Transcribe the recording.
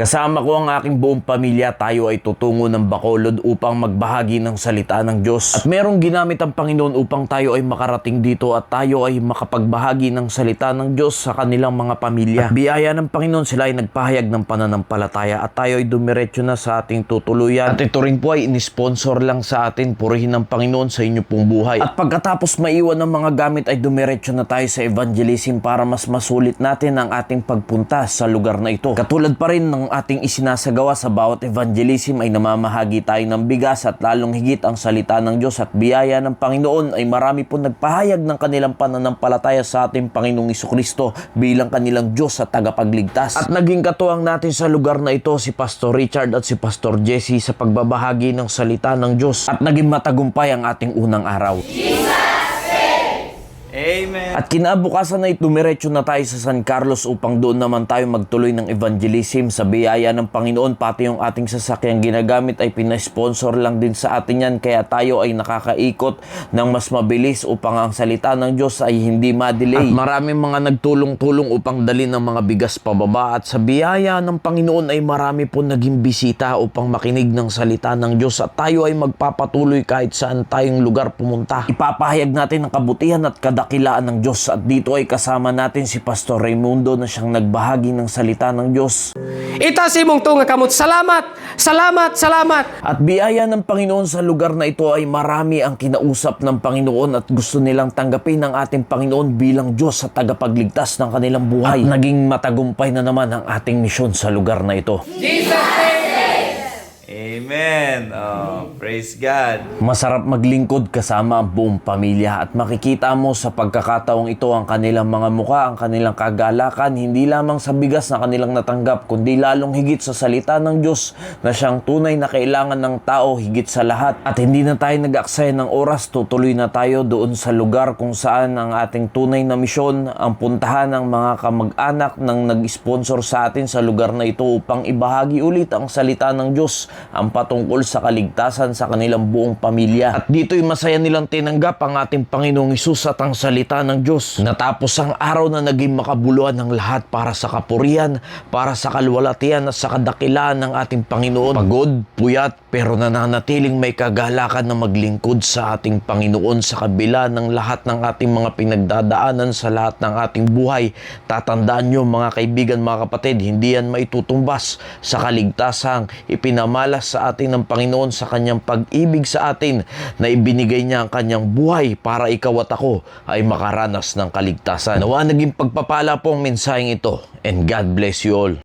Kasama ko ang aking buong pamilya, tayo ay tutungo ng Bacolod upang magbahagi ng salita ng Diyos. At merong ginamit ang Panginoon upang tayo ay makarating dito at tayo ay makapagbahagi ng salita ng Diyos sa kanilang mga pamilya. At biyaya ng Panginoon, sila ay nagpahayag ng pananampalataya at tayo ay dumiretso na sa ating tutuluyan. At ito rin po ay inisponsor lang sa atin. Purihin ng Panginoon sa inyo pong buhay. At pagkatapos maiwan ng mga gamit ay dumiretso na tayo sa evangelism para mas masulit natin ang ating pagpunta sa lugar na ito. Katulad pa rin ng ating isinasagawa sa bawat evangelism ay namamahagi tayo ng bigas at lalong higit ang salita ng Diyos at biyaya ng Panginoon ay marami po nagpahayag ng kanilang pananampalataya sa ating Panginoong Jesucristo bilang kanilang Diyos at tagapagligtas. At naging katuwang natin sa lugar na ito si Pastor Richard at si Pastor Jesse sa pagbabahagi ng salita ng Diyos at naging matagumpay ang ating unang araw. Amen. At kinabukasan ay dumiretso na tayo sa San Carlos upang doon naman tayo magtuloy ng evangelism. Sa biyaya ng Panginoon, pati yung ating sasakyang ginagamit ay pinasponsor lang din sa atin yan. Kaya tayo ay nakakaikot ng mas mabilis upang ang salita ng Diyos ay hindi ma-delay. At maraming mga nagtulong-tulong upang dalhin ng mga bigas pababa. At sa biyaya ng Panginoon ay marami po naging bisita upang makinig ng salita ng Diyos. At tayo ay magpapatuloy kahit saan tayong lugar pumunta. Ipapahayag natin ang kabutihan at kadakilaan ng Diyos at dito ay kasama natin si Pastor Raimundo na siyang nagbahagi ng salita ng Diyos. Ita si mong tunga kamot. Salamat! Salamat! Salamat! At biyaya ng Panginoon sa lugar na ito ay marami ang kinausap ng Panginoon at gusto nilang tanggapin ang ating Panginoon bilang Diyos at tagapagligtas ng kanilang buhay. At naging matagumpay na naman ang ating misyon sa lugar na ito. Amen. Oh, praise God. Masarap maglingkod kasama ang buong pamilya at makikita mo sa pagkakataong ito ang kanilang mga muka, ang kanilang kagalakan, hindi lamang sa bigas na kanilang natanggap, kundi lalong higit sa salita ng Diyos na siyang tunay na kailangan ng tao higit sa lahat. At hindi na tayo nag-aksaya ng oras, tutuloy na tayo doon sa lugar kung saan ang ating tunay na misyon, ang puntahan ng mga kamag-anak ng nag-sponsor sa atin sa lugar na ito upang ibahagi ulit ang salita ng Diyos, ang patungkol sa kaligtasan sa kanilang buong pamilya. At dito'y masaya nilang tinanggap ang ating Panginoong Hesus at ang salita ng Diyos. Natapos ang araw na naging makabuluhan ng lahat para sa kapurihan, para sa kalwalatian at sa kadakilaan ng ating Panginoon. Pagod, puyat, pero nananatiling may kagalakan na maglingkod sa ating Panginoon sa kabila ng lahat ng ating mga pinagdadaanan sa lahat ng ating buhay. Tatandaan nyo mga kaibigan, mga kapatid, hindi yan maitutumbas sa kaligtasang ipinamalas sa atin ng Panginoon sa kanyang pag-ibig sa atin na ibinigay niya ang kanyang buhay para ikaw at ako ay makaranas ng kaligtasan. Nawa naging pagpapala po ang mensaheng ito and God bless you all.